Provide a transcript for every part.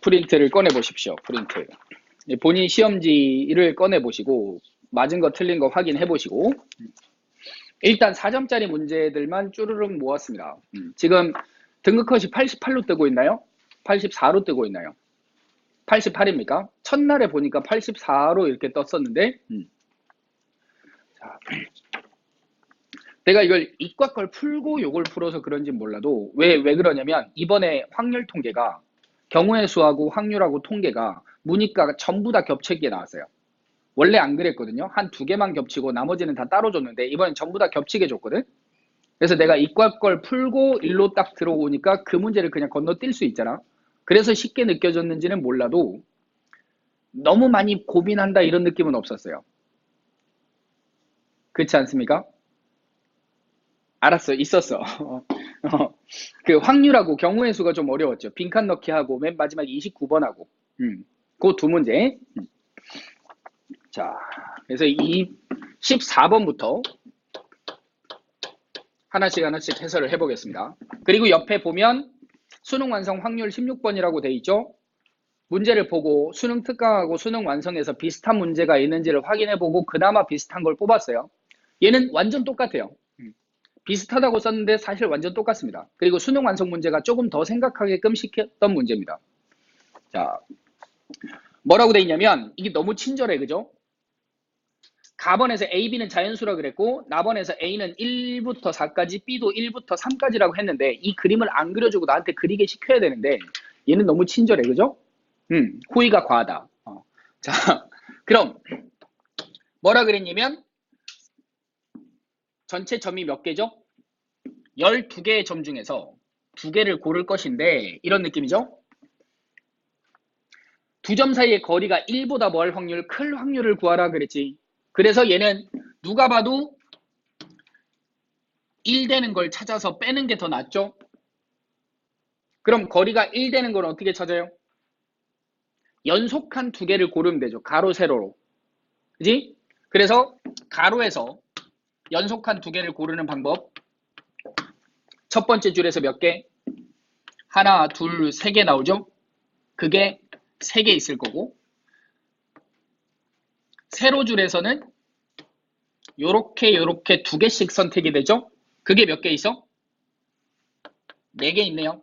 프린트를 꺼내 보십시오. 프린트. 본인 시험지를 꺼내 보시고 맞은 거 틀린 거 확인해 보시고 일단 4점짜리 문제들만 쭈르륵 모았습니다. 지금 등급컷이 88로 뜨고 있나요? 84로 뜨고 있나요? 88입니까? 첫날에 보니까 84로 이렇게 떴었는데 자, 내가 이걸 이과 걸 풀고 요걸 풀어서 그런지 몰라도 왜 그러냐면 이번에 확률 통계가 경우의 수하고 확률하고 통계가 문이과가 전부 다 겹치게 나왔어요. 원래 안 그랬거든요. 한 두 개만 겹치고 나머지는 다 따로 줬는데 이번엔 전부 다 겹치게 줬거든. 그래서 내가 이과 걸 풀고 일로 딱 들어오니까 그 문제를 그냥 건너뛸 수 있잖아. 그래서 쉽게 느껴졌는지는 몰라도 너무 많이 고민한다 이런 느낌은 없었어요. 그렇지 않습니까? 알았어, 있었어. 그 확률하고 경우의 수가 좀 어려웠죠. 빈칸 넣기 하고 맨 마지막 29번 하고. 그 두 문제. 자, 그래서 이 14번부터 하나씩 해설을 해보겠습니다. 그리고 옆에 보면 수능 완성 확률 16번이라고 돼 있죠. 문제를 보고 수능 특강하고 수능 완성에서 비슷한 문제가 있는지를 확인해보고 그나마 비슷한 걸 뽑았어요. 얘는 완전 똑같아요. 비슷하다고 썼는데 사실 완전 똑같습니다. 그리고 수능 완성 문제가 조금 더 생각하게끔 시켰던 문제입니다. 자, 뭐라고 돼 있냐면 이게 너무 친절해, 그죠? 가번에서 A, B는 자연수라 그랬고 나번에서 A는 1부터 4까지, B도 1부터 3까지라고 했는데 이 그림을 안 그려주고 나한테 그리게 시켜야 되는데 얘는 너무 친절해, 그죠? 호의가 과하다. 자, 그럼 뭐라 그랬냐면 전체 점이 몇 개죠? 12개의 점 중에서 2개를 고를 것인데 이런 느낌이죠? 두 점 사이의 거리가 1보다 멀 확률, 클 확률을 구하라 그랬지. 그래서 얘는 누가 봐도 1 되는 걸 찾아서 빼는 게 더 낫죠? 그럼 거리가 1 되는 걸 어떻게 찾아요? 연속한 2개를 고르면 되죠. 가로, 세로로. 그지? 그래서 가로에서 연속한 2개를 고르는 방법. 첫 번째 줄에서 몇 개? 하나, 둘, 3개 나오죠? 그게 3개 있을 거고 세로 줄에서는 요렇게 2개씩 선택이 되죠? 그게 몇 개 있어? 4개 있네요.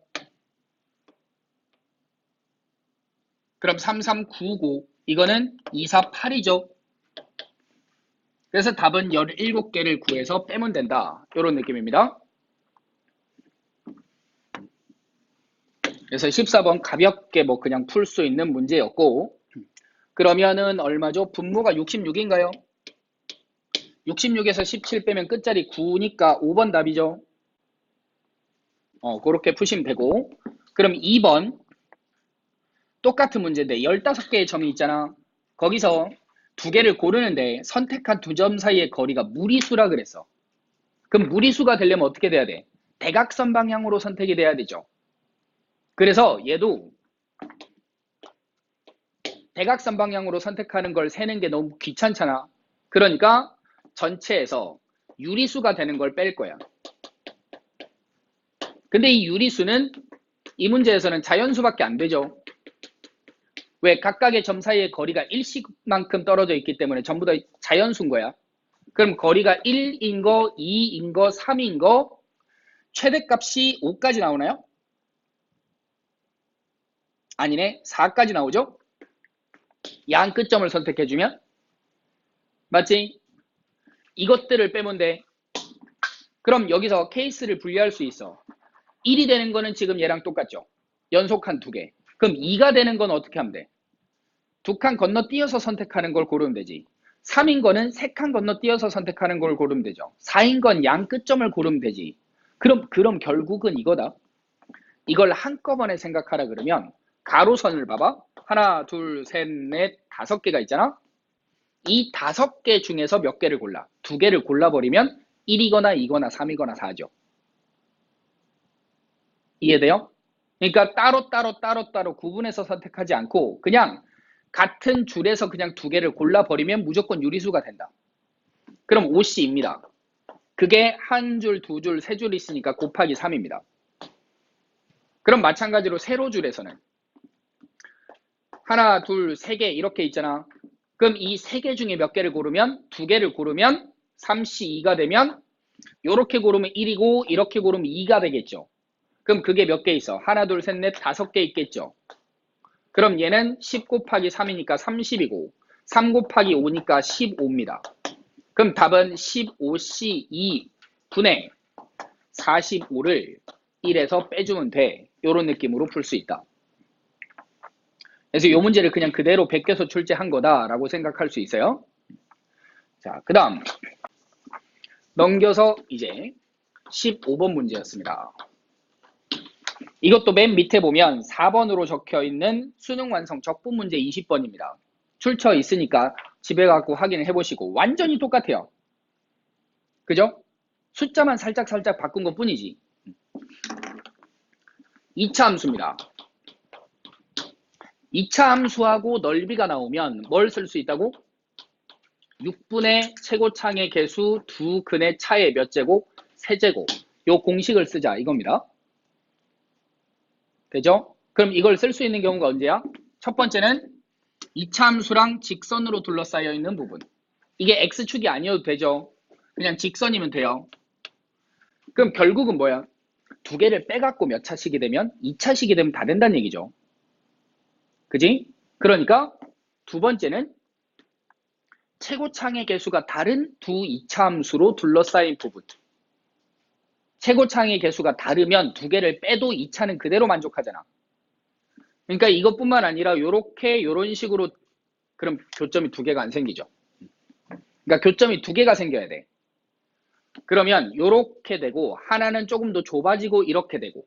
그럼 3, 3, 9, 9 이거는 2, 4, 8이죠. 그래서 답은 17개를 구해서 빼면 된다. 이런 느낌입니다. 그래서 14번 가볍게 뭐 그냥 풀 수 있는 문제였고 그러면은 얼마죠? 분모가 66인가요? 66에서 17 빼면 끝자리 9니까 5번 답이죠. 그렇게 푸시면 되고 그럼 2번 똑같은 문제인데 15개의 점이 있잖아. 거기서 2개를 고르는데 선택한 2점 사이의 거리가 무리수라 그랬어. 그럼 무리수가 되려면 어떻게 돼야 돼? 대각선 방향으로 선택이 돼야 되죠. 그래서 얘도 대각선 방향으로 선택하는 걸 세는 게 너무 귀찮잖아. 그러니까 전체에서 유리수가 되는 걸 뺄 거야. 근데 이 유리수는 이 문제에서는 자연수밖에 안 되죠. 왜? 각각의 점 사이의 거리가 1씩만큼 떨어져 있기 때문에 전부 다 자연수인 거야. 그럼 거리가 1인 거, 2인 거, 3인 거 최대값이 5까지 나오나요? 아니네. 4까지 나오죠? 양 끝점을 선택해주면 맞지? 이것들을 빼면 돼. 그럼 여기서 케이스를 분리할 수 있어. 1이 되는 거는 지금 얘랑 똑같죠? 연속한 2개. 그럼 2가 되는 건 어떻게 하면 돼? 2칸 건너뛰어서 선택하는 걸 고르면 되지. 3인 거는 3칸 건너뛰어서 선택하는 걸 고르면 되죠. 4인 건 양 끝점을 고르면 되지. 그럼 결국은 이거다. 이걸 한꺼번에 생각하라 그러면 가로선을 봐봐. 하나, 둘, 셋, 넷, 5개가 있잖아. 이 5개 중에서 몇 개를 골라? 2개를 골라버리면 1이거나 2거나 3이거나 4죠. 이해돼요? 그러니까 따로 구분해서 선택하지 않고 그냥 같은 줄에서 그냥 2개를 골라버리면 무조건 유리수가 된다. 그럼 5C입니다. 그게 한 줄, 두 줄, 세 줄 있으니까 곱하기 3입니다. 그럼 마찬가지로 세로 줄에서는 하나, 둘, 세 개 이렇게 있잖아. 그럼 이 세 개 중에 몇 개를 고르면, 두 개를 고르면 3C2가 되면 요렇게 고르면 1이고 이렇게 고르면 2가 되겠죠. 그럼 그게 몇 개 있어? 하나, 둘, 셋, 넷, 다섯 개 있겠죠. 그럼 얘는 10 곱하기 3이니까 30이고 3 곱하기 5니까 15입니다. 그럼 답은 15C2 분의 45를 1에서 빼주면 돼. 요런 느낌으로 풀 수 있다. 그래서 이 문제를 그냥 그대로 베껴서 출제한 거다라고 생각할 수 있어요. 자, 그 다음 넘겨서 이제 15번 문제였습니다. 이것도 맨 밑에 보면 4번으로 적혀있는 수능 완성 적분 문제 20번입니다. 출처 있으니까 집에 가고 확인을 해보시고 완전히 똑같아요. 그죠? 숫자만 살짝 바꾼 것 뿐이지. 2차 함수입니다. 2차 함수하고 넓이가 나오면 뭘 쓸 수 있다고? 6분의 최고창의 개수 두 근의 차의 몇 제곱? 세제곱. 요 공식을 쓰자 이겁니다. 되죠? 그럼 이걸 쓸 수 있는 경우가 언제야? 첫 번째는 2차 함수랑 직선으로 둘러싸여 있는 부분. 이게 x축이 아니어도 되죠. 그냥 직선이면 돼요. 그럼 결국은 뭐야? 두 개를 빼갖고 몇 차식이 되면 2차식이 되면 다 된다는 얘기죠. 그지? 그러니까 두 번째는 최고창의 개수가 다른 두 2차 함수로 둘러싸인 부분. 최고창의 개수가 다르면 두 개를 빼도 2차는 그대로 만족하잖아. 그러니까 이것뿐만 아니라 요런 식으로 그럼 교점이 두 개가 안 생기죠. 그러니까 교점이 두 개가 생겨야 돼. 그러면 요렇게 되고 하나는 조금 더 좁아지고 이렇게 되고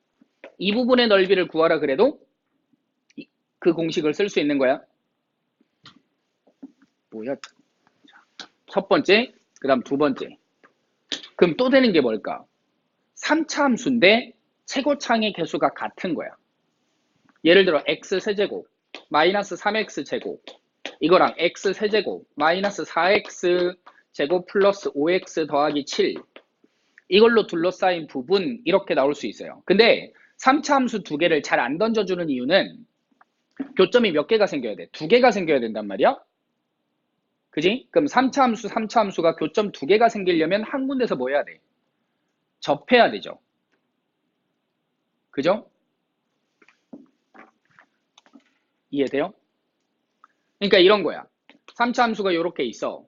이 부분의 넓이를 구하라 그래도 그 공식을 쓸 수 있는 거야. 뭐야? 첫 번째, 그 다음 두 번째. 그럼 또 되는 게 뭘까? 3차 함수인데 최고창의 개수가 같은 거야. 예를 들어 x세제곱 마이너스 3x제곱 이거랑 x세제곱 마이너스 4x제곱 플러스 5x 더하기 7 이걸로 둘러싸인 부분 이렇게 나올 수 있어요. 근데 3차 함수 두 개를 잘 안 던져주는 이유는 교점이 몇 개가 생겨야 돼? 두 개가 생겨야 된단 말이야. 그지? 그럼 3차 함수가 교점 두 개가 생기려면 한 군데서 뭐 해야 돼? 접해야 되죠. 그죠? 이해돼요? 그러니까 이런 거야. 3차 함수가 이렇게 있어.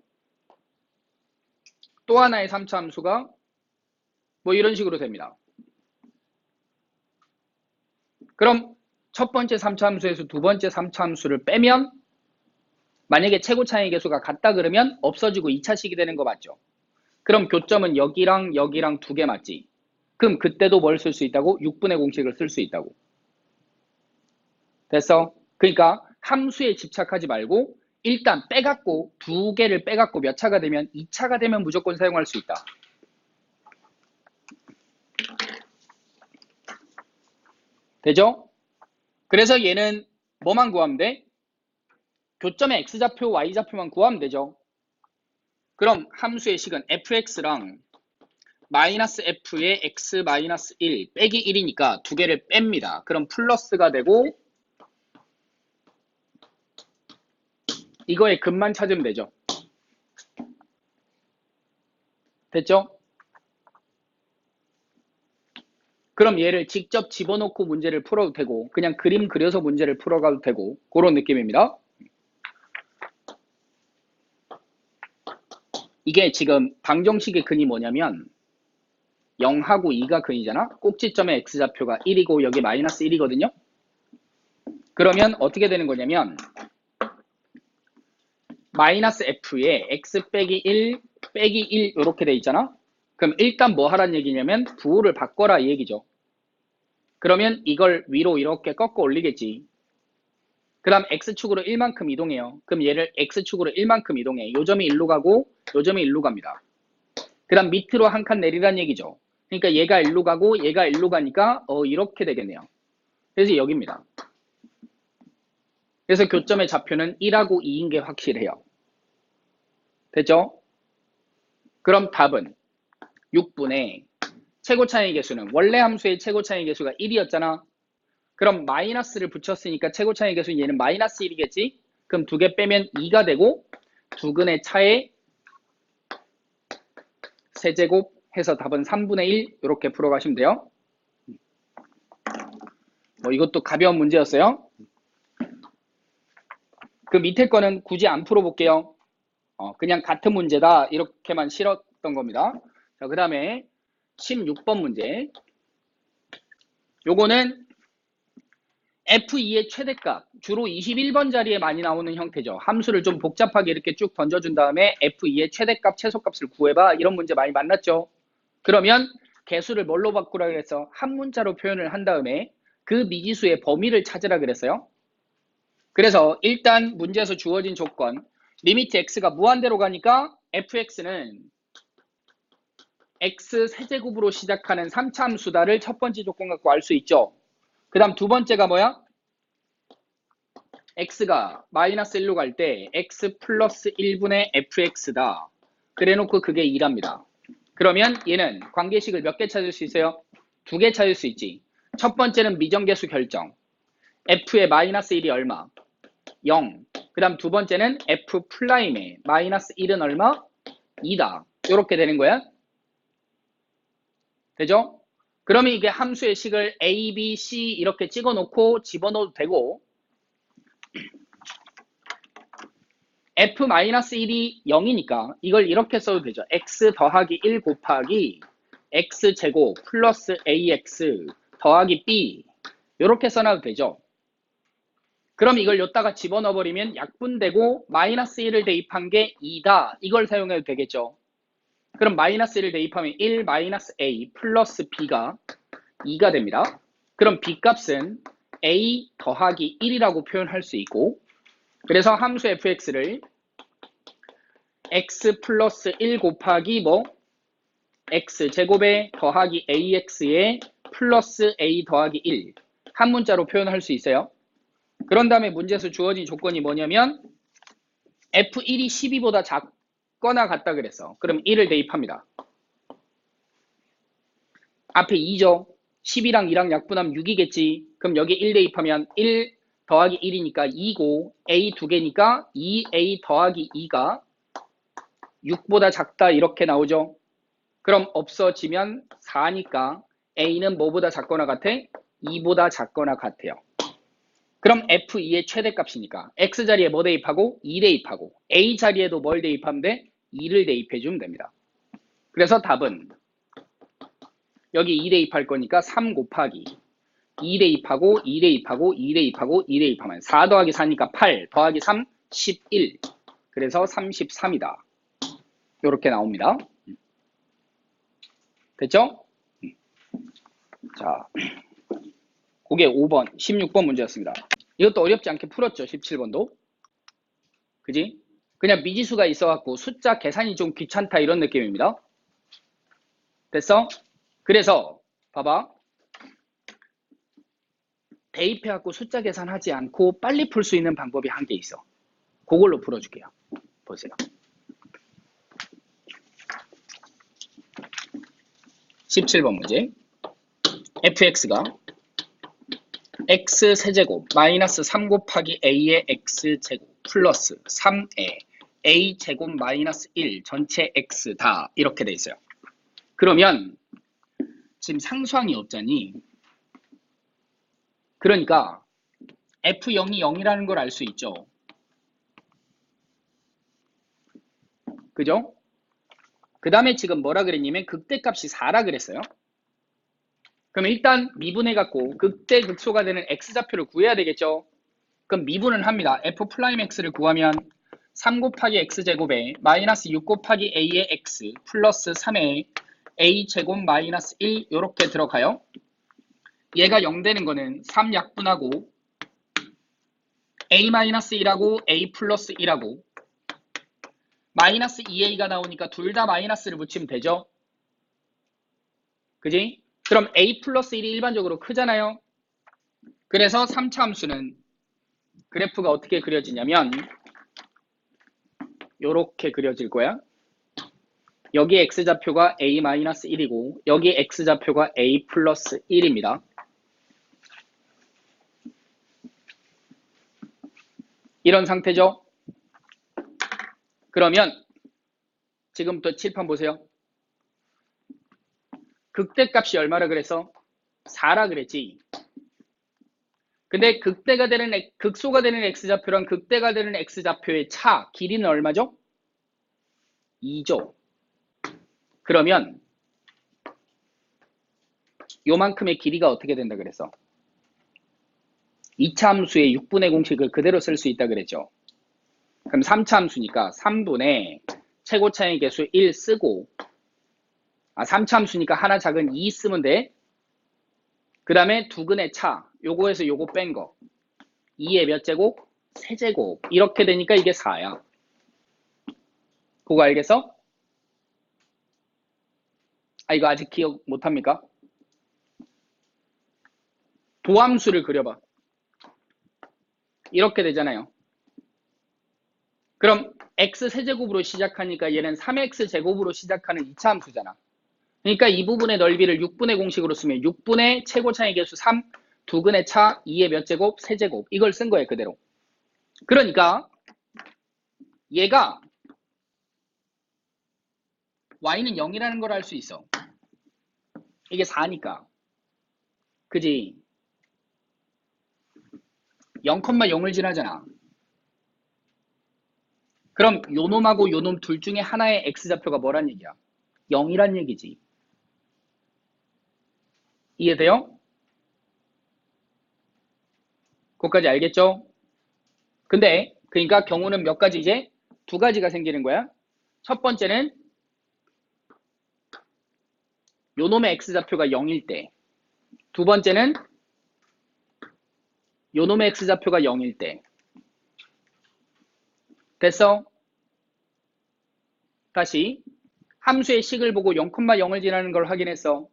또 하나의 3차 함수가 뭐 이런 식으로 됩니다. 그럼 첫 번째 3차 함수에서 두 번째 3차 함수를 빼면 만약에 최고차의 개수가 같다 그러면 없어지고 2차식이 되는 거 맞죠? 그럼 교점은 여기랑 여기랑 두 개 맞지? 그럼 그때도 뭘 쓸 수 있다고? 6분의 공식을 쓸 수 있다고. 됐어? 그러니까 함수에 집착하지 말고 일단 빼갖고 두 개를 빼갖고 몇 차가 되면 2차가 되면 무조건 사용할 수 있다. 되죠? 그래서 얘는 뭐만 구하면 돼? 교점의 x좌표, y좌표만 구하면 되죠. 그럼 함수의 식은 fx랑 마이너스 f의 x 마이너스 1 빼기 1이니까 두 개를 뺍니다. 그럼 플러스가 되고 이거의 근만 찾으면 되죠. 됐죠? 그럼 얘를 직접 집어넣고 문제를 풀어도 되고 그냥 그림 그려서 문제를 풀어가도 되고 그런 느낌입니다. 이게 지금 방정식의 근이 뭐냐면 0하고 2가 근이잖아. 꼭지점의 x좌표가 1이고 여기 마이너스 1이거든요. 그러면 어떻게 되는 거냐면 마이너스 f에 x 빼기 1 빼기 1 이렇게 돼 있잖아. 그럼 일단 뭐 하란 얘기냐면 부호를 바꿔라 이 얘기죠. 그러면 이걸 위로 이렇게 꺾어 올리겠지. 그 다음 x축으로 1만큼 이동해요. 그럼 얘를 x축으로 1만큼 이동해. 요 점이 1로 가고 요 점이 1로 갑니다. 그 다음 밑으로 한 칸 내리란 얘기죠. 그러니까 얘가 1로 가고 얘가 1로 가니까 이렇게 되겠네요. 그래서 여기입니다. 그래서 교점의 좌표는 1하고 2인 게 확실해요. 됐죠? 그럼 답은 6분의 최고차의 개수는 원래 함수의 최고차의 개수가 1이었잖아. 그럼 마이너스를 붙였으니까 최고 차이 계수 얘는 마이너스 1이겠지? 그럼 2개 빼면 2가 되고 두근의 차에 세제곱 해서 답은 3분의 1 이렇게 풀어가시면 돼요. 뭐 이것도 가벼운 문제였어요. 그 밑에 거는 굳이 안 풀어볼게요. 그냥 같은 문제다 이렇게만 실었던 겁니다. 자, 그 다음에 16번 문제. 요거는 F2의 최대값, 주로 21번 자리에 많이 나오는 형태죠. 함수를 좀 복잡하게 이렇게 쭉 던져준 다음에 F2의 최대값, 최소값을 구해봐. 이런 문제 많이 만났죠. 그러면 개수를 뭘로 바꾸라 그랬어? 한 문자로 표현을 한 다음에 그 미지수의 범위를 찾으라 그랬어요. 그래서 일단 문제에서 주어진 조건, 리미트 x가 무한대로 가니까 fx는 x 세제곱으로 시작하는 3차 함수다를 첫 번째 조건 갖고 알 수 있죠. 그 다음 두 번째가 뭐야? x가 마이너스 1로 갈 때 x 플러스 1분의 fx다. 그래놓고 그게 2랍니다. 그러면 얘는 관계식을 몇 개 찾을 수 있어요? 2개 찾을 수 있지. 첫 번째는 미정계수 결정. f의 마이너스 1이 얼마? 0. 그 다음 두 번째는 f 플라임의 마이너스 1은 얼마? 2다. 이렇게 되는 거야. 되죠? 그러면 이게 함수의 식을 a, b, c 이렇게 찍어 놓고 집어넣어도 되고 f-1이 0이니까 이걸 이렇게 써도 되죠. x 더하기 1 곱하기 x제곱 플러스 ax 더하기 b 이렇게 써놔도 되죠. 그럼 이걸 여기다가 집어넣어버리면 약분되고 마이너스 1을 대입한 게 2다. 이걸 사용해도 되겠죠. 그럼 마이너스 1을 대입하면 1 마이너스 a 플러스 b가 2가 됩니다. 그럼 b 값은 a 더하기 1이라고 표현할 수 있고 그래서 함수 fx를 x 플러스 1 곱하기 뭐? x 제곱에 더하기 ax에 플러스 a 더하기 1 한 문자로 표현할 수 있어요. 그런 다음에 문제에서 주어진 조건이 뭐냐면 f1이 12보다 작거나 같다 그랬어. 그럼 1을 대입합니다. 앞에 2죠. 10이랑 2랑 약분하면 6이겠지. 그럼 여기 1 대입하면 1 더하기 1이니까 2고 a 2개니까 2a 더하기 2가 6보다 작다 이렇게 나오죠. 그럼 없어지면 4니까 a는 뭐보다 작거나 같아? 2보다 작거나 같아요. 그럼 f2의 최대값이니까 x 자리에 뭐 대입하고? 2 대입하고 a 자리에도 뭘 대입하면 돼? 2를 대입해주면 됩니다. 그래서 답은 여기 2 대입할 거니까 3 곱하기 2 대입하고 2 대입하고 2 대입하고 2 대입하면 4 더하기 4니까 8 더하기 3 11 그래서 33이다. 이렇게 나옵니다. 됐죠? 자, 그게 5번, 16번 문제였습니다. 이것도 어렵지 않게 풀었죠. 17번도. 그지? 그냥 미지수가 있어갖고 숫자 계산이 좀 귀찮다 이런 느낌입니다. 됐어? 그래서 봐봐. 대입해갖고 숫자 계산하지 않고 빨리 풀 수 있는 방법이 한 개 있어. 그걸로 풀어줄게요. 보세요. 17번 문제. fx가 x 세제곱 마이너스 3 곱하기 a의 x제곱 플러스 3의 a제곱 마이너스 1 전체 x다 이렇게 돼 있어요. 그러면 지금 상수항이 없잖니. 그러니까 f0이 0이라는 걸 알 수 있죠. 그죠? 그 다음에 지금 뭐라 그랬냐면 극대값이 4라 그랬어요. 그럼 일단 미분해 갖고 극대 극소가 되는 x좌표를 구해야 되겠죠. 그럼 미분을 합니다. f'x를 구하면 3 곱하기 x제곱에 마이너스 6 곱하기 a의 x 플러스 3의 a제곱 마이너스 1 이렇게 들어가요. 얘가 0 되는 거는 3 약분하고 a-1하고 a 플러스 1하고 마이너스 2a가 나오니까 둘 다 마이너스를 붙이면 되죠. 그지? 그럼 a 플러스 1이 일반적으로 크잖아요. 그래서 3차 함수는 그래프가 어떻게 그려지냐면 요렇게 그려질 거야. 여기 x좌표가 a-1이고 여기 x좌표가 a 플러스 1입니다. 이런 상태죠. 그러면 지금부터 칠판 보세요. 극대값이 얼마라 그랬어? 4라 그랬지. 근데 극소가 되는 x좌표랑 극대가 되는 x좌표의 차 길이는 얼마죠? 2죠. 그러면 요만큼의 길이가 어떻게 된다 그랬어? 2차 함수의 6분의 공식을 그대로 쓸 수 있다 그랬죠. 그럼 3차 함수니까 3분의 최고 차의 개수 1 쓰고 3차 함수니까 하나 작은 2 쓰면 돼. 그 다음에 두근의 차 요거에서 요거 뺀 거 2의 몇 제곱? 세제곱. 이렇게 되니까 이게 4야. 그거 알겠어? 이거 아직 기억 못합니까? 도함수를 그려봐. 이렇게 되잖아요. 그럼 x세제곱으로 시작하니까 얘는 3x제곱으로 시작하는 2차 함수잖아. 그러니까 이 부분의 넓이를 6분의 공식으로 쓰면 6분의 최고차의 개수 3, 두근의 차 2의 몇 제곱? 세제곱. 이걸 쓴 거예요, 그대로. 그러니까 얘가 y는 0이라는 걸 알 수 있어. 이게 4니까. 그지? 0,0을 지나잖아. 그럼 요놈하고 요놈 둘 중에 하나의 x좌표가 뭐란 얘기야? 0이란 얘기지. 이해돼요? 그것까지 알겠죠? 근데 그러니까 경우는 몇 가지 이제? 두 가지가 생기는 거야. 첫 번째는 요놈의 x좌표가 0일 때. 두 번째는 요놈의 x좌표가 0일 때. 됐어? 다시 함수의 식을 보고 0,0을 지나는 걸 확인했어.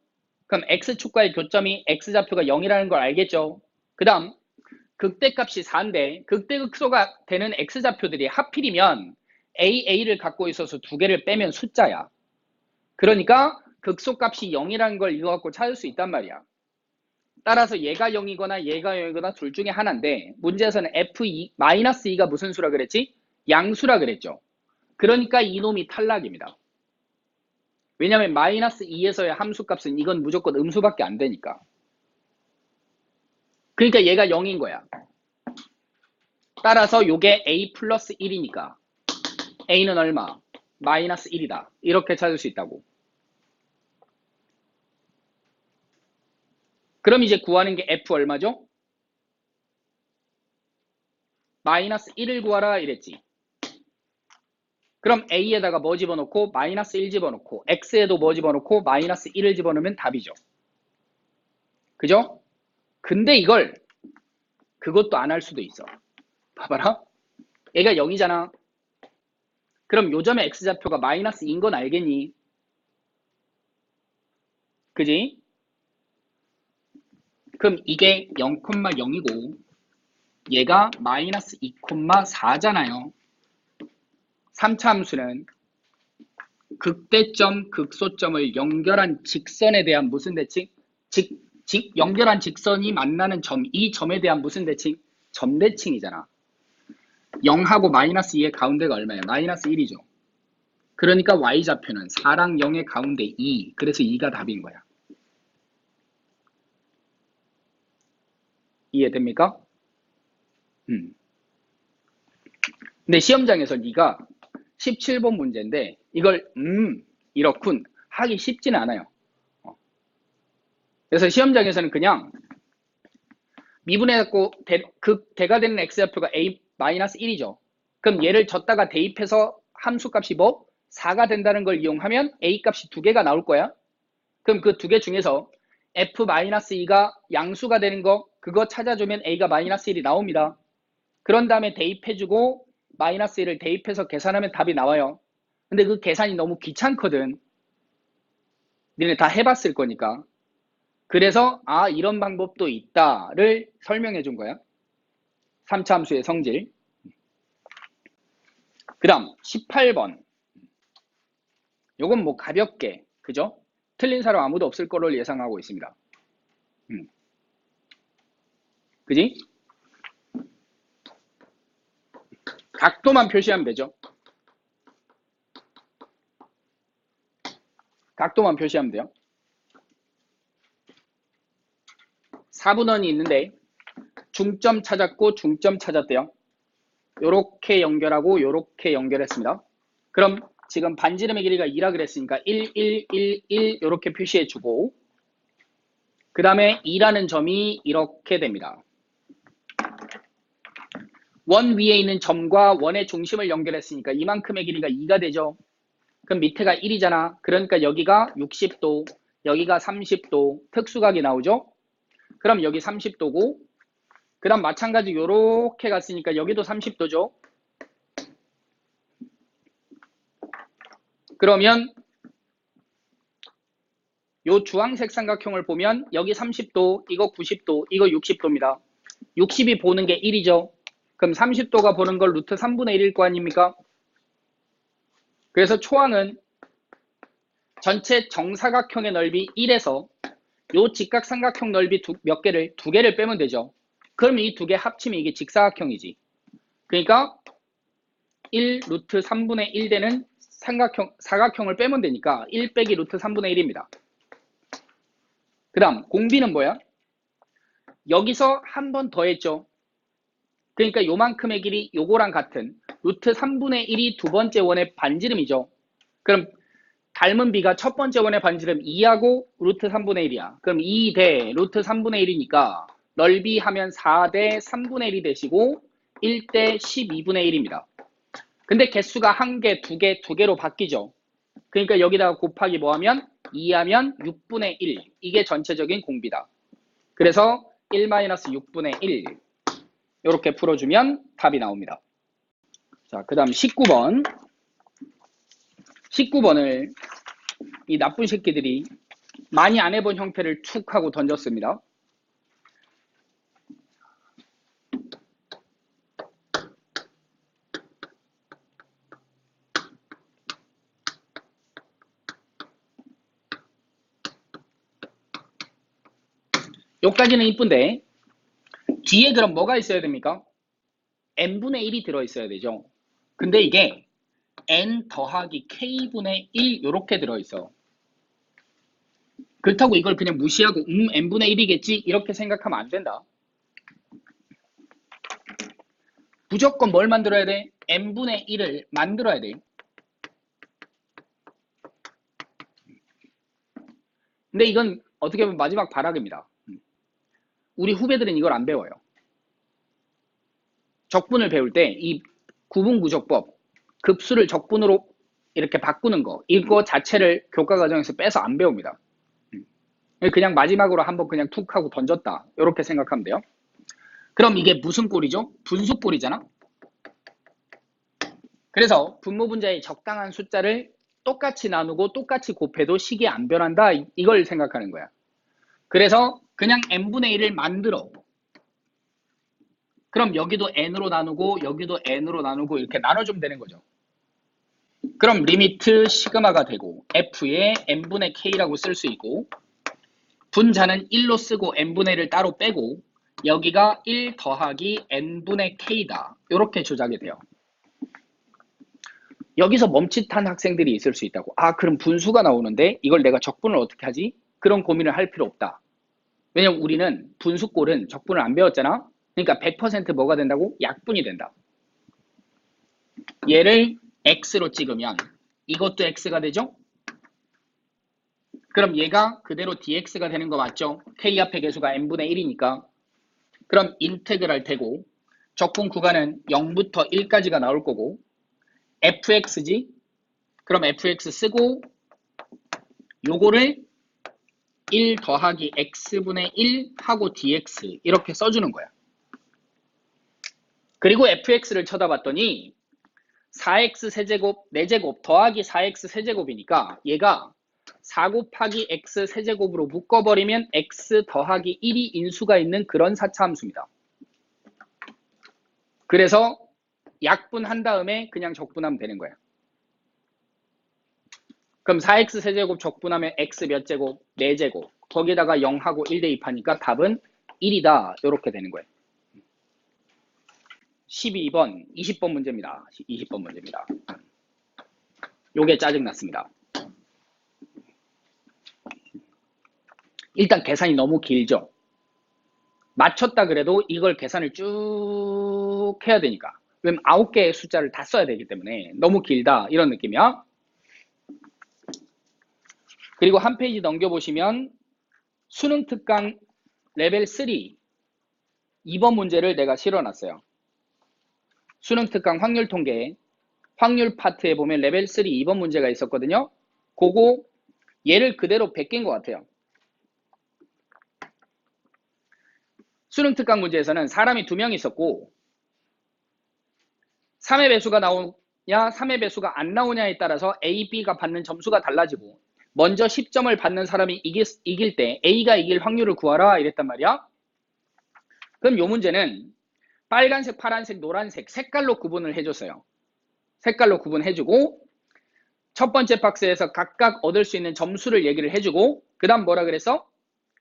그럼 x축과의 교점이 x좌표가 0이라는 걸 알겠죠? 그 다음 극대값이 4인데 극대극소가 되는 x좌표들이 하필이면 a를 갖고 있어서 두 개를 빼면 숫자야. 그러니까 극소값이 0이라는 걸 이거 갖고 찾을 수 있단 말이야. 따라서 얘가 0이거나 얘가 0이거나 둘 중에 하나인데 문제에서는 f-2가 무슨 수라 그랬지? 양수라 그랬죠. 그러니까 이놈이 탈락입니다. 왜냐면 -2에서의 함수값은 이건 무조건 음수밖에 안 되니까. 그러니까 얘가 0인 거야. 따라서 요게 a 플러스 1이니까 a는 얼마? -1이다. 이렇게 찾을 수 있다고. 그럼 이제 구하는 게 f 얼마죠? -1을 구하라 이랬지. 그럼 a에다가 뭐 집어넣고 -1 집어넣고 x에도 뭐 집어넣고 -1을 집어넣으면 답이죠. 그죠? 근데 이걸 그것도 안 할 수도 있어. 봐봐라. 얘가 0이잖아. 그럼 요점의 x좌표가 -2인 건 알겠니? 그지? 그럼 이게 0,0이고 얘가 -2,4잖아요. 3차 함수는 극대점, 극소점을 연결한 직선에 대한 무슨 대칭? 연결한 직선이 만나는 점, 이 점에 대한 무슨 대칭? 점대칭이잖아. 0하고 -2의 가운데가 얼마야? -1이죠. 그러니까 y좌표는 4랑 0의 가운데 2. 그래서 2가 답인 거야. 이해됩니까? 근데 시험장에서 네가 17번 문제인데 이걸 이렇군 하기 쉽지는 않아요. 그래서 시험장에서는 그냥 미분해갖고 대가 되는 x좌표가 a-1이죠. 그럼 얘를 졌다가 대입해서 함수값이 뭐? 4가 된다는 걸 이용하면 a값이 두 개가 나올 거야. 그럼 그 두 개 중에서 f-2가 양수가 되는 거 그거 찾아주면 a가 -1이 나옵니다. 그런 다음에 대입해주고 -1을 대입해서 계산하면 답이 나와요. 근데 그 계산이 너무 귀찮거든. 니네 다 해봤을 거니까. 그래서 이런 방법도 있다를 설명해 준 거야. 3차 함수의 성질. 그 다음 18번. 요건 뭐 가볍게 그죠? 틀린 사람 아무도 없을 거를 예상하고 있습니다. 그지? 각도만 표시하면 되죠. 각도만 표시하면 돼요. 4분원이 있는데 중점 찾았고 중점 찾았대요. 요렇게 연결하고 요렇게 연결했습니다. 그럼 지금 반지름의 길이가 2라 그랬으니까 1, 1, 1, 1 요렇게 표시해주고 그 다음에 2라는 점이 이렇게 됩니다. 원 위에 있는 점과 원의 중심을 연결했으니까 이만큼의 길이가 2가 되죠. 그럼 밑에가 1이잖아. 그러니까 여기가 60도, 여기가 30도 특수각이 나오죠. 그럼 여기 30도고 그 다음 마찬가지 요렇게 갔으니까 여기도 30도죠. 그러면 요 주황색 삼각형을 보면 여기 30도, 이거 90도, 이거 60도입니다. 60이 보는 게 1이죠. 그럼 30도가 보는 걸 루트 3분의 1일 거 아닙니까? 그래서 초항은 전체 정사각형의 넓이 1에서 요 직각삼각형 넓이 몇 개를? 2개를 빼면 되죠. 그럼 이 2개 합치면 이게 직사각형이지. 그러니까 1 루트 3분의 1 되는 사각형을 빼면 되니까 1 빼기 루트 3분의 1입니다. 그 다음 공비는 뭐야? 여기서 한 번 더 했죠. 그러니까 요만큼의 길이 요거랑 같은 루트 3분의 1이 두 번째 원의 반지름이죠. 그럼 닮은 비가 첫 번째 원의 반지름 2하고 루트 3분의 1이야. 그럼 2 대 루트 3분의 1이니까 넓이 하면 4 대 3분의 1이 되시고 1 대 12분의 1입니다. 근데 개수가 1개, 2개, 2개로 바뀌죠. 그러니까 여기다가 곱하기 뭐 하면 2 하면 6분의 1. 이게 전체적인 공비다. 그래서 1-6분의 1 이렇게 풀어주면 답이 나옵니다. 자, 그 다음 19번. 19번을 이 나쁜 새끼들이 많이 안 해본 형태를 툭 하고 던졌습니다. 여기까지는 이쁜데 뒤에 그럼 뭐가 있어야 됩니까? n분의 1이 들어있어야 되죠. 근데 이게 n 더하기 k분의 1 이렇게 들어있어. 그렇다고 이걸 그냥 무시하고 n분의 1이겠지 이렇게 생각하면 안 된다. 무조건 뭘 만들어야 돼? n분의 1을 만들어야 돼. 근데 이건 어떻게 보면 마지막 발악입니다. 우리 후배들은 이걸 안 배워요. 적분을 배울 때 이 구분구조법, 급수를 적분으로 이렇게 바꾸는 거 이거 자체를 교과 과정에서 빼서 안 배웁니다. 그냥 마지막으로 한번 그냥 툭 하고 던졌다 이렇게 생각하면 돼요. 그럼 이게 무슨 꼴이죠? 분수꼴이잖아. 그래서 분모분자의 적당한 숫자를 똑같이 나누고 똑같이 곱해도 식이 안 변한다 이걸 생각하는 거야. 그래서 그냥 n분의 1을 만들어. 그럼 여기도 n으로 나누고 여기도 n으로 나누고 이렇게 나눠주면 되는 거죠. 그럼 리미트 시그마가 되고 f에 n분의 k라고 쓸 수 있고 분자는 1로 쓰고 n분의 1을 따로 빼고 여기가 1 더하기 n분의 k다. 이렇게 조작이 돼요. 여기서 멈칫한 학생들이 있을 수 있다고. 아, 그럼 분수가 나오는데 이걸 내가 적분을 어떻게 하지? 그런 고민을 할 필요 없다. 왜냐면 우리는 분수꼴은 적분을 안 배웠잖아. 그러니까 100% 뭐가 된다고? 약분이 된다. 얘를 x로 찍으면 이것도 x가 되죠? 그럼 얘가 그대로 dx가 되는 거 맞죠? k 앞에 계수가 n분의 1이니까. 그럼 인테그랄 되고 적분 구간은 0부터 1까지가 나올 거고 fx지? 그럼 fx 쓰고 요거를 1 더하기 x분의 1 하고 dx 이렇게 써주는 거야. 그리고 fx를 쳐다봤더니 4x 세제곱 4제곱 더하기 4x 세제곱이니까 얘가 4 곱하기 x 세제곱으로 묶어버리면 x 더하기 1이 인수가 있는 그런 사차함수입니다. 그래서 약분한 다음에 그냥 적분하면 되는 거야. 그럼 4x 세제곱 적분하면 x 몇 제곱? 4제곱. 거기다가 0하고 1 대입하니까 답은 1이다. 이렇게 되는 거예요. 12번, 20번 문제입니다. 20번 문제입니다. 요게 짜증났습니다. 일단 계산이 너무 길죠. 맞췄다 그래도 이걸 계산을 쭉 해야 되니까. 왜냐면 9개의 숫자를 다 써야 되기 때문에 너무 길다 이런 느낌이야. 그리고 한 페이지 넘겨보시면 수능 특강 레벨 3 2번 문제를 내가 실어놨어요. 수능 특강 확률 통계 확률 파트에 보면 레벨 3 2번 문제가 있었거든요. 그거 얘를 그대로 베낀 것 같아요. 수능 특강 문제에서는 사람이 2명 있었고 3의 배수가 나오냐 3의 배수가 안 나오냐에 따라서 A, B가 받는 점수가 달라지고 먼저 10점을 받는 사람이 이길 때 A가 이길 확률을 구하라 이랬단 말이야. 그럼 요 문제는 빨간색, 파란색, 노란색 색깔로 구분을 해줬어요. 색깔로 구분해주고 첫 번째 박스에서 각각 얻을 수 있는 점수를 얘기를 해주고 그 다음 뭐라 그랬어?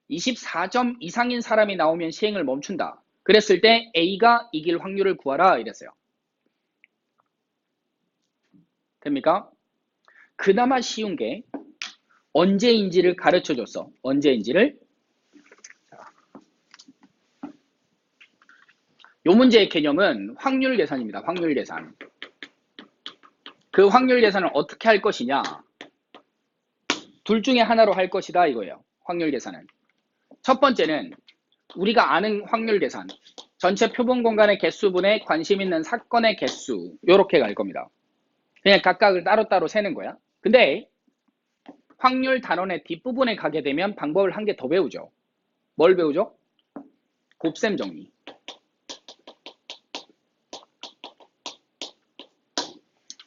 24점 이상인 사람이 나오면 시행을 멈춘다. 그랬을 때 A가 이길 확률을 구하라 이랬어요. 됩니까? 그나마 쉬운 게 언제인지를 가르쳐줬어. 언제인지를. 요 문제의 개념은 확률 계산입니다. 확률 계산. 그 확률 계산을 어떻게 할 것이냐. 둘 중에 하나로 할 것이다 이거예요. 확률 계산은. 첫 번째는 우리가 아는 확률 계산. 전체 표본 공간의 개수분에 관심 있는 사건의 개수. 요렇게 갈 겁니다. 그냥 각각을 따로따로 세는 거야. 근데 확률 단원의 뒷부분에 가게 되면 방법을 한 개 더 배우죠. 뭘 배우죠? 곱셈 정리.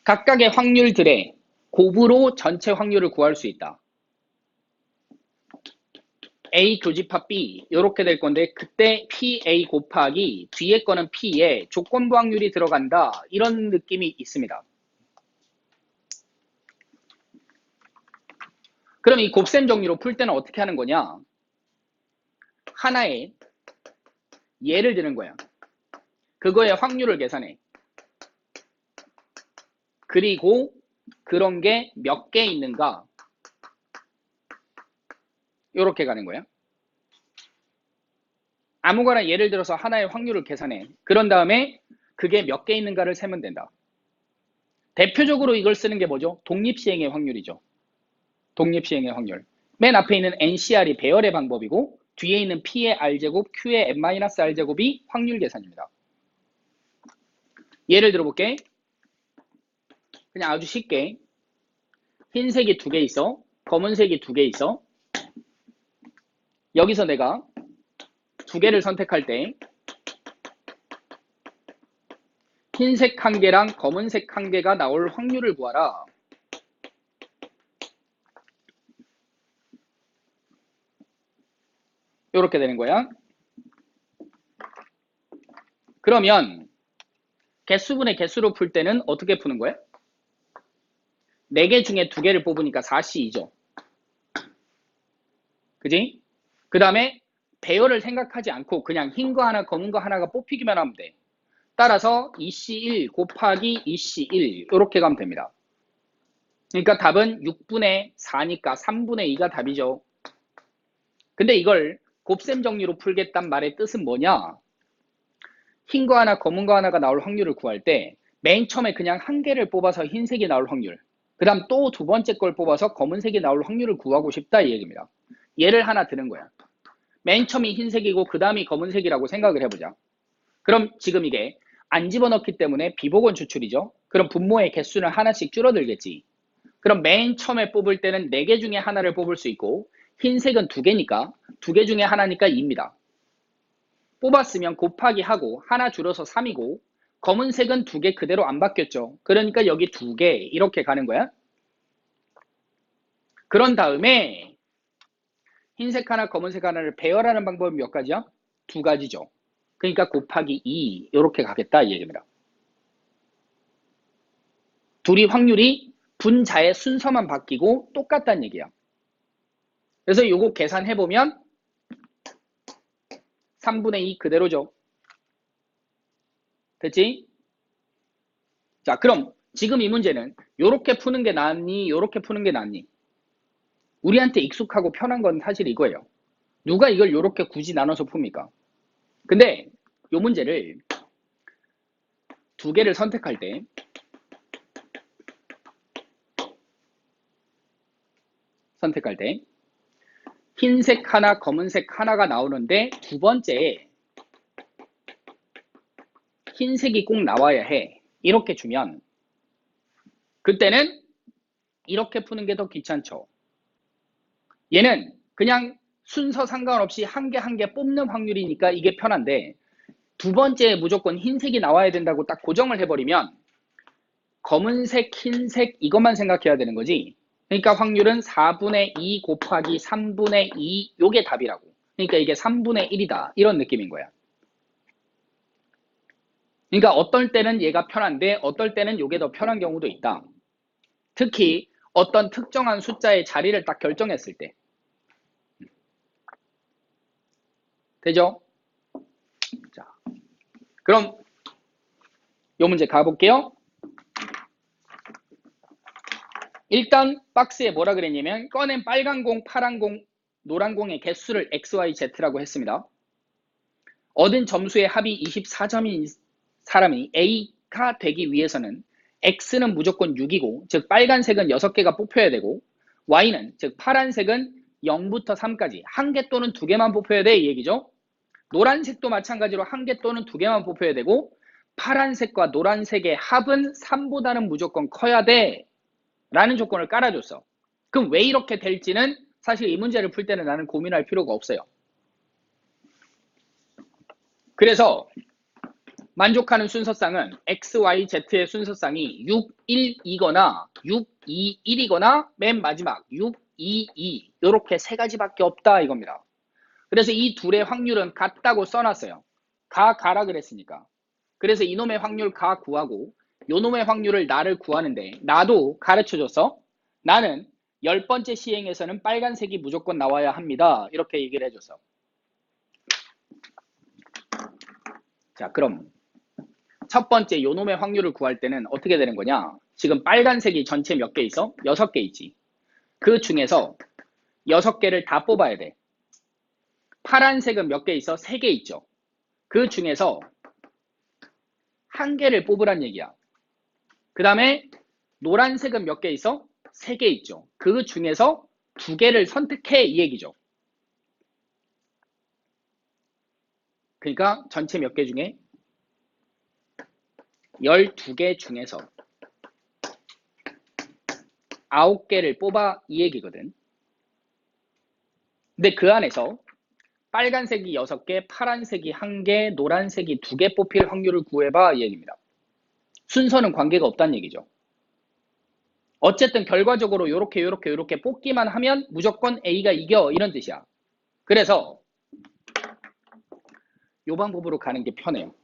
각각의 확률들의 곱으로 전체 확률을 구할 수 있다. A 교집합 B 이렇게 될 건데 그때 PA 곱하기 뒤에 거는 P에 조건부 확률이 들어간다. 이런 느낌이 있습니다. 그럼 이 곱셈 정리로 풀 때는 어떻게 하는 거냐? 하나의 예를 드는 거야. 그거의 확률을 계산해. 그리고 그런 게 몇 개 있는가? 이렇게 가는 거야. 아무거나 예를 들어서 하나의 확률을 계산해. 그런 다음에 그게 몇 개 있는가를 세면 된다. 대표적으로 이걸 쓰는 게 뭐죠? 독립시행의 확률이죠. 독립시행의 확률. 맨 앞에 있는 NCR이 배열의 방법이고 뒤에 있는 P의 R제곱, Q의 N-R제곱이 확률 계산입니다. 예를 들어볼게. 그냥 아주 쉽게 흰색이 2개 있어. 검은색이 2개 있어. 여기서 내가 2개를 선택할 때 흰색 1개랑 검은색 1개가 나올 확률을 구하라. 이렇게 되는 거야. 그러면 개수분의 개수로 풀 때는 어떻게 푸는 거야? 4개 중에 2개를 뽑으니까 4C2죠. 그지? 그 다음에 배열을 생각하지 않고 그냥 흰 거 하나 검은 거 하나가 뽑히기만 하면 돼. 따라서 2C1 곱하기 2C1 이렇게 가면 됩니다. 그러니까 답은 6분의 4니까 3분의 2가 답이죠. 근데 이걸 곱셈 정리로 풀겠단 말의 뜻은 뭐냐? 흰 거 하나 검은 거 하나가 나올 확률을 구할 때 맨 처음에 그냥 한 개를 뽑아서 흰색이 나올 확률, 그 다음 또 두 번째 걸 뽑아서 검은색이 나올 확률을 구하고 싶다 이 얘기입니다. 예를 하나 드는 거야. 맨 처음이 흰색이고 그 다음이 검은색이라고 생각을 해보자. 그럼 지금 이게 안 집어넣기 때문에 비복원 추출이죠. 그럼 분모의 개수는 하나씩 줄어들겠지. 그럼 맨 처음에 뽑을 때는 4개 중에 하나를 뽑을 수 있고 흰색은 2개니까 2개 중에 하나니까 2입니다. 뽑았으면 곱하기 하고 하나 줄어서 3이고 검은색은 2개 그대로 안 바뀌었죠. 그러니까 여기 2개 이렇게 가는 거야. 그런 다음에 흰색 하나 검은색 하나를 배열하는 방법은 몇 가지야? 2가지죠. 그러니까 곱하기 2 이렇게 가겠다 이 얘기입니다. 둘이 확률이 분자의 순서만 바뀌고 똑같다는 얘기야. 그래서 이거 계산해보면 3분의 2 그대로죠. 됐지? 자, 그럼 지금 이 문제는 요렇게 푸는 게 낫니? 요렇게 푸는 게 낫니? 우리한테 익숙하고 편한 건 사실 이거예요. 누가 이걸 요렇게 굳이 나눠서 풉니까? 근데 요 문제를 두 개를 선택할 때 흰색 하나, 검은색 하나가 나오는데 두 번째에 흰색이 꼭 나와야 해. 이렇게 주면 그때는 이렇게 푸는 게 더 귀찮죠. 얘는 그냥 순서 상관없이 한 개 한 개 뽑는 확률이니까 이게 편한데 두 번째에 무조건 흰색이 나와야 된다고 딱 고정을 해버리면 검은색, 흰색 이것만 생각해야 되는 거지. 그러니까 확률은 4분의 2 곱하기 3분의 2 요게 답이라고. 그러니까 이게 3분의 1이다. 이런 느낌인 거야. 그러니까 어떨 때는 얘가 편한데 어떨 때는 요게 더 편한 경우도 있다. 특히 어떤 특정한 숫자의 자리를 딱 결정했을 때. 되죠? 자, 그럼 요 문제 가볼게요. 일단 박스에 뭐라 그랬냐면 꺼낸 빨간 공, 파란 공, 노란 공의 개수를 XYZ라고 했습니다. 얻은 점수의 합이 24점인 사람이 A가 되기 위해서는 X는 무조건 6이고 즉 빨간색은 6개가 뽑혀야 되고 Y는 즉 파란색은 0부터 3까지 한 개 또는 두 개만 뽑혀야 돼 이 얘기죠. 노란색도 마찬가지로 한 개 또는 두 개만 뽑혀야 되고 파란색과 노란색의 합은 3보다는 무조건 커야 돼 라는 조건을 깔아줬어. 그럼 왜 이렇게 될지는 사실 이 문제를 풀 때는 나는 고민할 필요가 없어요. 그래서 만족하는 순서쌍은 X, Y, Z의 순서쌍이 6, 1, 2거나 6, 2, 1이거나 맨 마지막 6, 2, 2 이렇게 세 가지밖에 없다 이겁니다. 그래서 이 둘의 확률은 같다고 써놨어요. 가라 그랬으니까. 그래서 이놈의 확률 가 구하고 요놈의 확률을 나를 구하는데 나도 가르쳐줘서 나는 10번째 시행에서는 빨간색이 무조건 나와야 합니다. 이렇게 얘기를 해줬어. 자, 그럼 첫 번째 요놈의 확률을 구할 때는 어떻게 되는 거냐? 지금 빨간색이 전체 몇 개 있어? 6개 있지. 그 중에서 6개를 다 뽑아야 돼. 파란색은 몇 개 있어? 3개 있죠. 그 중에서 한 개를 뽑으란 얘기야. 그 다음에 노란색은 몇 개 있어? 3개 있죠. 그 중에서 2개를 선택해 이 얘기죠. 그러니까 전체 몇 개 중에 12개 중에서 9개를 뽑아 이 얘기거든. 근데 그 안에서 빨간색이 6개, 파란색이 1개, 노란색이 2개 뽑힐 확률을 구해봐 이 얘기입니다. 순서는 관계가 없다는 얘기죠. 어쨌든 결과적으로 요렇게 뽑기만 하면 무조건 A가 이겨 이런 뜻이야. 그래서 이 방법으로 가는 게 편해요.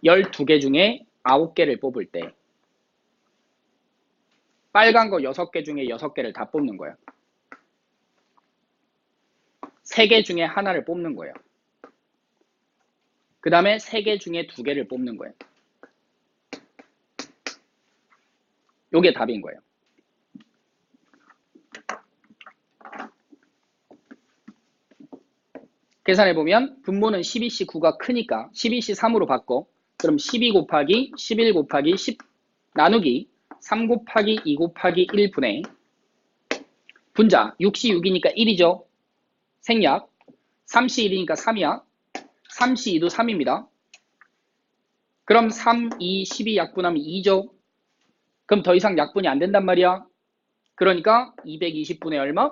12개 중에 9개를 뽑을 때 빨간 거 6개 중에 6개를 다 뽑는 거야. 3개 중에 하나를 뽑는 거예요. 그 다음에 3개 중에 2개를 뽑는 거예요. 요게 답인 거예요. 계산해보면 분모는 12C 9가 크니까 12C 3으로 바꿔. 그럼 12 곱하기 11 곱하기 10 나누기 3 곱하기 2 곱하기 1분의 분자 6C 6이니까 1이죠. 생략 3C 1이니까 3이야. 3C 2도 3입니다. 그럼 3, 2, 12 약분하면 2죠. 그럼 더 이상 약분이 안 된단 말이야. 그러니까 220분의 얼마?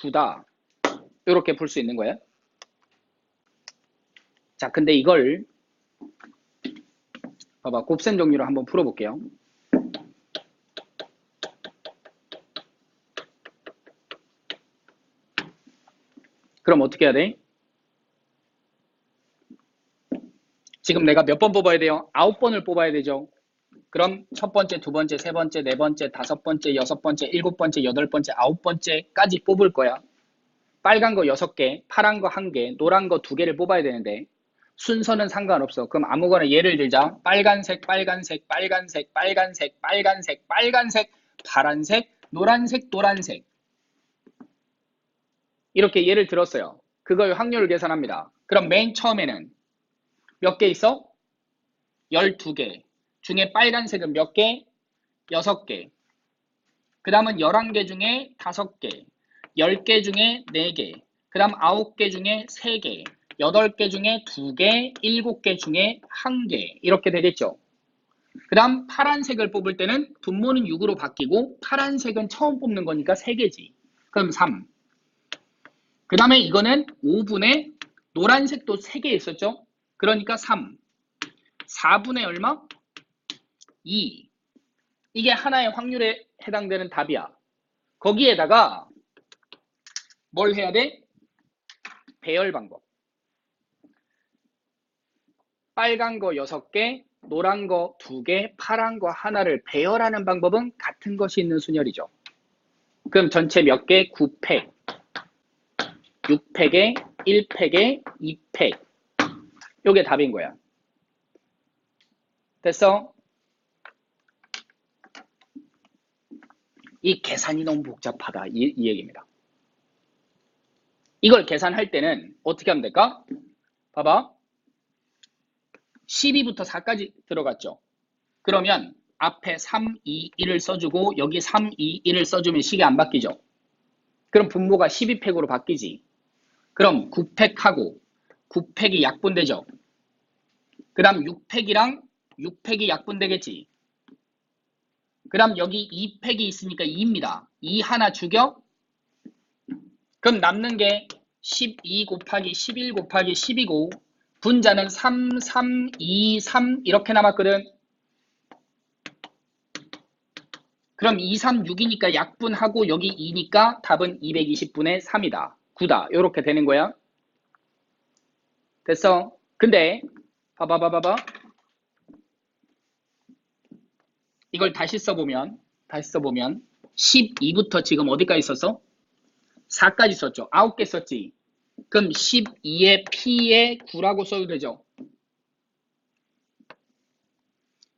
9다. 이렇게 풀 수 있는 거예요. 자, 근데 이걸 봐봐. 곱셈 종류로 한번 풀어볼게요. 그럼 어떻게 해야 돼? 지금 내가 몇 번 뽑아야 돼요? 9번을 뽑아야 되죠. 그럼 첫 번째, 두 번째, 세 번째, 네 번째, 다섯 번째, 여섯 번째, 일곱 번째, 여덟 번째, 아홉 번째까지 뽑을 거야. 빨간 거 6개, 파란 거 1개, 노란 거 2개를 뽑아야 되는데 순서는 상관없어. 그럼 아무거나 예를 들자. 빨간색, 빨간색, 빨간색, 빨간색, 빨간색, 빨간색, 파란색, 노란색, 노란색. 이렇게 예를 들었어요. 그걸 확률을 계산합니다. 그럼 맨 처음에는 몇 개 있어? 12개. 중에 빨간색은 몇 개? 6개. 그 다음은 11개 중에 5개. 10개 중에 4개. 그 다음 9개 중에 3개. 8개 중에 2개. 7개 중에 1개. 이렇게 되겠죠. 그 다음 파란색을 뽑을 때는 분모는 6으로 바뀌고 파란색은 처음 뽑는 거니까 3개지. 그럼 3. 그 다음에 이거는 5분의 노란색도 3개 있었죠? 그러니까 3. 4분의 얼마? 2. 이게 하나의 확률에 해당되는 답이야. 거기에다가 뭘 해야 돼? 배열 방법. 빨간 거 6개, 노란 거 2개, 파란 거 하나를 배열하는 방법은 같은 것이 있는 순열이죠. 그럼 전체 몇 개? 9팩. 6팩에 1팩에 2팩. 요게 답인 거야. 됐어? 이 계산이 너무 복잡하다. 이 얘기입니다. 이걸 계산할 때는 어떻게 하면 될까? 봐봐. 12부터 4까지 들어갔죠. 그러면 앞에 3, 2, 1을 써주고 여기 3, 2, 1을 써주면 식이 안 바뀌죠. 그럼 분모가 12팩으로 바뀌지. 그럼 9팩하고 9팩이 약분되죠. 그 다음 6팩이랑 6팩이 약분되겠지. 그 다음 여기 2팩이 있으니까 2입니다. 2 하나 죽여? 그럼 남는 게 12 곱하기 11 곱하기 10이고 분자는 3, 3, 2, 3 이렇게 남았거든. 그럼 2, 3, 6이니까 약분하고 여기 2니까 답은 220분의 3이다. 9다. 이렇게 되는 거야. 됐어? 근데 봐봐. 이걸 다시 써보면 12부터 지금 어디까지 썼어? 4까지 썼죠. 9개 썼지. 그럼 12에 P에 9라고 써도 되죠.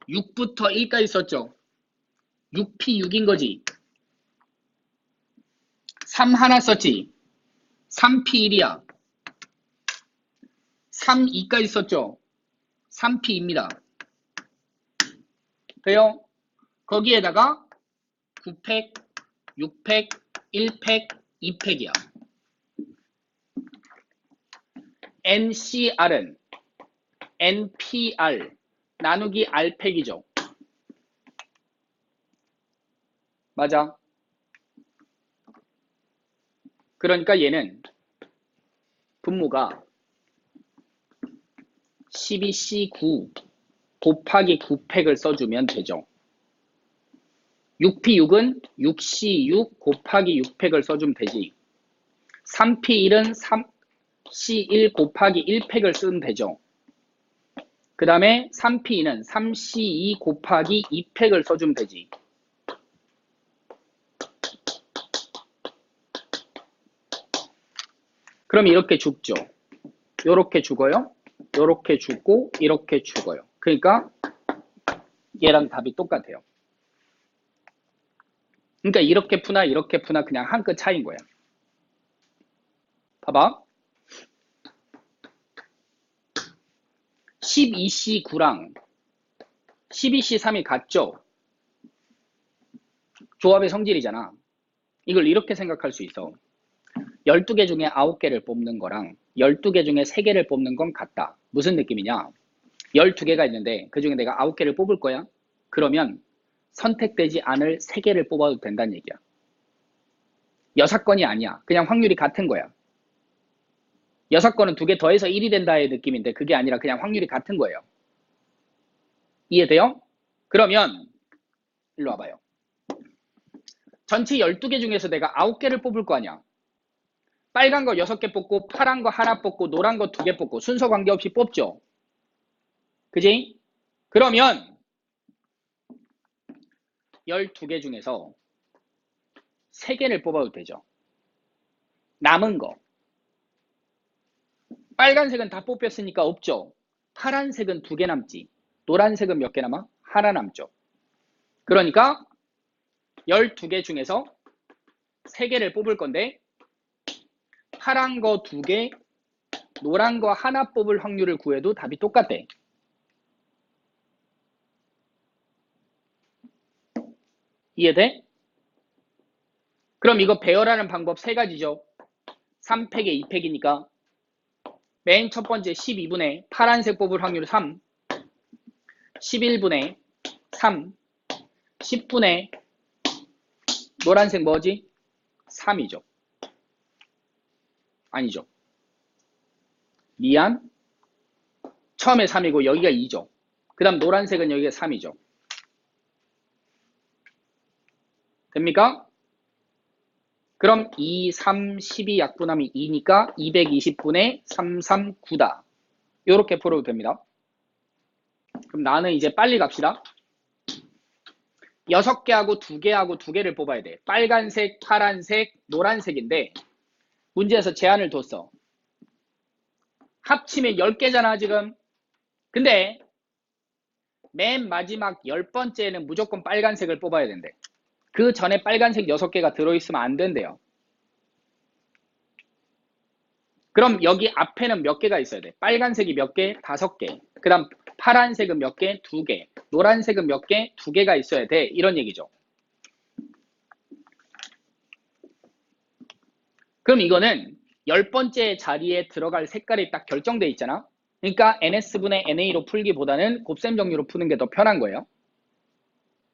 6부터 1까지 썼죠. 6P 6인 거지. 3 하나 썼지. 3P 1이야. 3 2까지 썼죠. 3P입니다. 돼요? 거기에다가 9팩, 6팩, 1팩, 2팩이야. NCR은 NPR 나누기 R팩이죠. 맞아. 그러니까 얘는 분모가 12C9 곱하기 9팩을 써주면 되죠. 6P6은 6C6 곱하기 6팩을 써주면 되지. 3P1은 3C1 곱하기 1팩을 쓰면 되죠. 그 다음에 3P2는 3C2 곱하기 2팩을 써주면 되지. 그럼 이렇게 죽죠. 요렇게 죽어요. 요렇게 죽고 이렇게 죽어요. 그러니까 얘랑 답이 똑같아요. 그러니까 이렇게 푸나 그냥 한 끗 차이인 거야. 봐봐. 12C9랑 12C3이 같죠? 조합의 성질이잖아. 이걸 이렇게 생각할 수 있어. 12개 중에 9개를 뽑는 거랑 12개 중에 3개를 뽑는 건 같다. 무슨 느낌이냐? 12개가 있는데 그 중에 내가 9개를 뽑을 거야. 그러면 선택되지 않을 3개를 뽑아도 된다는 얘기야. 6건이 아니야. 그냥 확률이 같은 거야. 6건은 2개 더해서 1이 된다의 느낌인데 그게 아니라 그냥 확률이 같은 거예요. 이해돼요? 그러면 일로 와봐요. 전체 12개 중에서 내가 9개를 뽑을 거 아니야. 빨간 거 6개 뽑고 파란 거 하나 뽑고 노란 거 2개 뽑고 순서 관계없이 뽑죠. 그지? 그러면 12개 중에서 3개를 뽑아도 되죠. 남은 거. 빨간색은 다 뽑혔으니까 없죠. 파란색은 2개 남지. 노란색은 몇 개 남아? 하나 남죠. 그러니까 12개 중에서 3개를 뽑을 건데 파란 거 2개, 노란 거 하나 뽑을 확률을 구해도 답이 똑같대. 이해돼? 그럼 이거 배열하는 방법 3가지죠. 3팩에 2팩이니까 맨 첫 번째 12분의 파란색 뽑을 확률 3, 11분의 3, 10분의 노란색 뭐지? 3이죠. 아니죠. 미안. 처음에 3이고 여기가 2죠. 그 다음 노란색은 여기가 3이죠. 됩니까? 그럼 2, 3, 12 약분하면 2니까 220분의 339다. 이렇게 풀어도 됩니다. 그럼 나는 이제 빨리 갑시다. 6개하고 2개하고 2개를 뽑아야 돼. 빨간색, 파란색, 노란색인데 문제에서 제한을 뒀어. 합치면 10개잖아 지금. 근데 맨 마지막 10번째는 무조건 빨간색을 뽑아야 된대. 그 전에 빨간색 6개가 들어있으면 안 된대요. 그럼 여기 앞에는 몇 개가 있어야 돼? 빨간색이 몇 개? 5개. 그 다음 파란색은 몇 개? 2개. 노란색은 몇 개? 2개가 있어야 돼. 이런 얘기죠. 그럼 이거는 10번째 자리에 들어갈 색깔이 딱 결정돼 있잖아. 그러니까 NS분의 NA로 풀기보다는 곱셈 정리로 푸는 게 더 편한 거예요.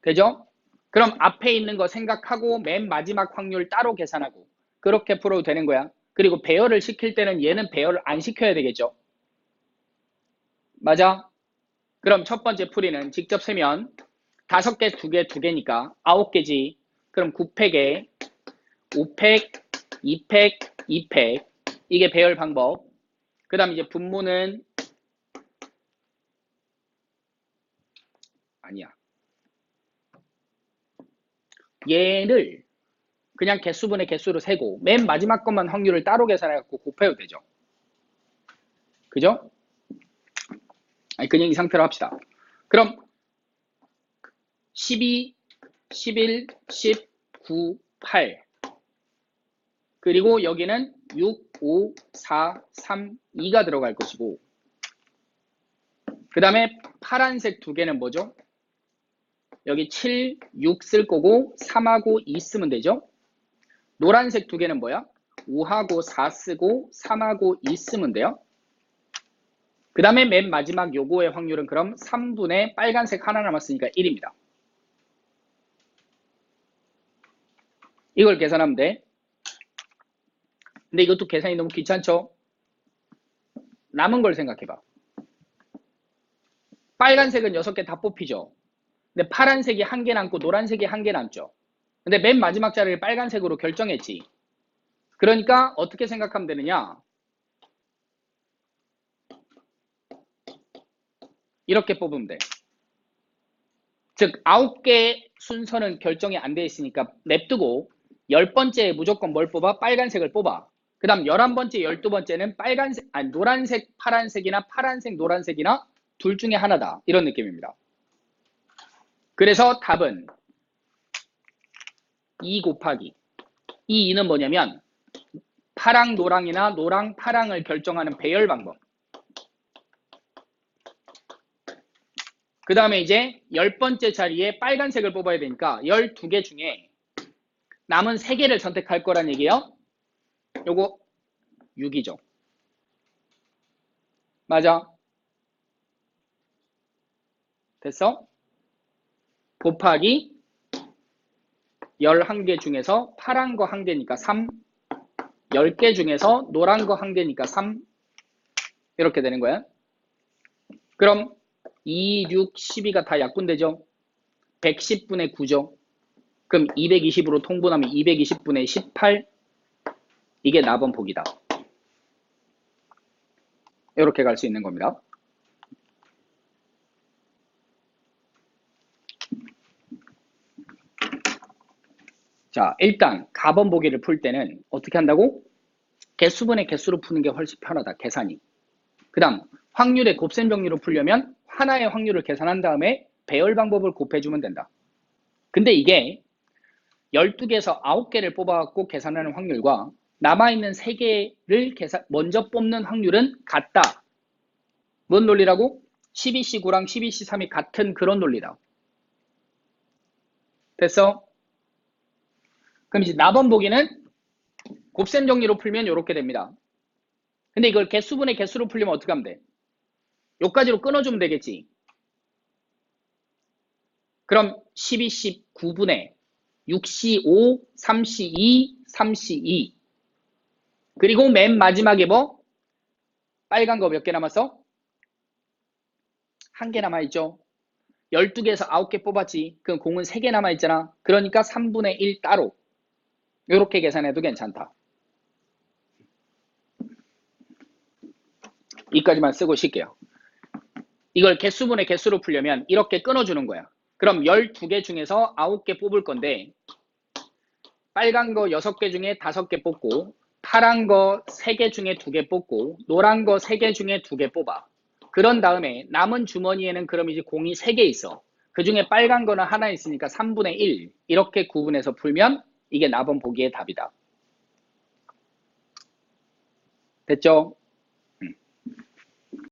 되죠? 그럼 앞에 있는 거 생각하고 맨 마지막 확률 따로 계산하고 그렇게 풀어도 되는 거야. 그리고 배열을 시킬 때는 얘는 배열을 안 시켜야 되겠죠. 맞아? 그럼 첫 번째 풀이는 직접 세면 5개, 2개, 2개니까 9개지. 그럼 9팩에 5팩, 2팩, 2팩. 이게 배열 방법. 그 다음 이제 분모는 아니야. 얘를 그냥 개수분의 개수로 세고 맨 마지막 것만 확률을 따로 계산해갖고 곱해도 되죠. 그죠? 아니 그냥 이 상태로 합시다. 그럼 12, 11, 10, 9, 8 그리고 여기는 6, 5, 4, 3, 2가 들어갈 것이고 그 다음에 파란색 2개는 뭐죠? 여기 7, 6 쓸 거고 3하고 2 쓰면 되죠? 노란색 2개는 뭐야? 5하고 4 쓰고 3하고 2 쓰면 돼요. 그 다음에 맨 마지막 요거의 확률은 그럼 3분의 빨간색 하나 남았으니까 1입니다. 이걸 계산하면 돼. 근데 이것도 계산이 너무 귀찮죠? 남은 걸 생각해봐. 빨간색은 6개 다 뽑히죠. 근데 파란색이 1개 남고 노란색이 1개 남죠. 근데 맨 마지막 자리를 빨간색으로 결정했지. 그러니까 어떻게 생각하면 되느냐? 이렇게 뽑으면 돼. 즉 9개 순서는 결정이 안 돼 있으니까 냅두고 10번째에 무조건 뭘 뽑아? 빨간색을 뽑아. 그 다음 11번째, 12번째는 빨간색, 아니 노란색, 파란색이나 파란색, 노란색이나 둘 중에 하나다. 이런 느낌입니다. 그래서 답은 2 곱하기 이 2는 뭐냐면 파랑 노랑이나 노랑 파랑을 결정하는 배열 방법. 그 다음에 이제 10번째 자리에 빨간색을 뽑아야 되니까 12개 중에 남은 3개를 선택할 거란 얘기예요. 요거 6이죠. 맞아. 됐어? 곱하기 11개 중에서 파란 거 1개니까 3, 10개 중에서 노란 거 1개니까 3 이렇게 되는 거야. 그럼 2, 6, 12가 다 약분되죠. 110분의 9죠. 그럼 220으로 통분하면 220분의 18 이게 나번 보기다. 이렇게 갈 수 있는 겁니다. 자, 일단 가번 보기를 풀 때는 어떻게 한다고? 개수분의 개수로 푸는 게 훨씬 편하다, 계산이. 그 다음 확률의 곱셈 정리로 풀려면 하나의 확률을 계산한 다음에 배열 방법을 곱해주면 된다. 근데 이게 12개에서 9개를 뽑아갖고 계산하는 확률과 남아있는 3개를 먼저 뽑는 확률은 같다. 뭔 논리라고? 12C9랑 12C3이 같은 그런 논리다. 됐어? 그럼 이제 나번 보기는 곱셈 정리로 풀면 이렇게 됩니다. 근데 이걸 개수분의 개수로 풀려면 어떻게 하면 돼? 여기까지로 끊어주면 되겠지. 그럼 12C9분의 6C5, 3C2, 3C2 그리고 맨 마지막에 뭐? 빨간 거 몇 개 남았어? 한 개 남아있죠. 12개에서 9개 뽑았지. 그럼 공은 3개 남아있잖아. 그러니까 3분의 1 따로. 이렇게 계산해도 괜찮다. 이까지만 쓰고 쉴게요. 이걸 개수분의 개수로 풀려면 이렇게 끊어주는 거야. 그럼 12개 중에서 9개 뽑을 건데 빨간 거 6개 중에 5개 뽑고 파란 거 3개 중에 2개 뽑고 노란 거 3개 중에 2개 뽑아. 그런 다음에 남은 주머니에는 그럼 이제 공이 3개 있어. 그 중에 빨간 거는 하나 있으니까 3분의 1 이렇게 구분해서 풀면 이게 나번 보기의 답이다. 됐죠?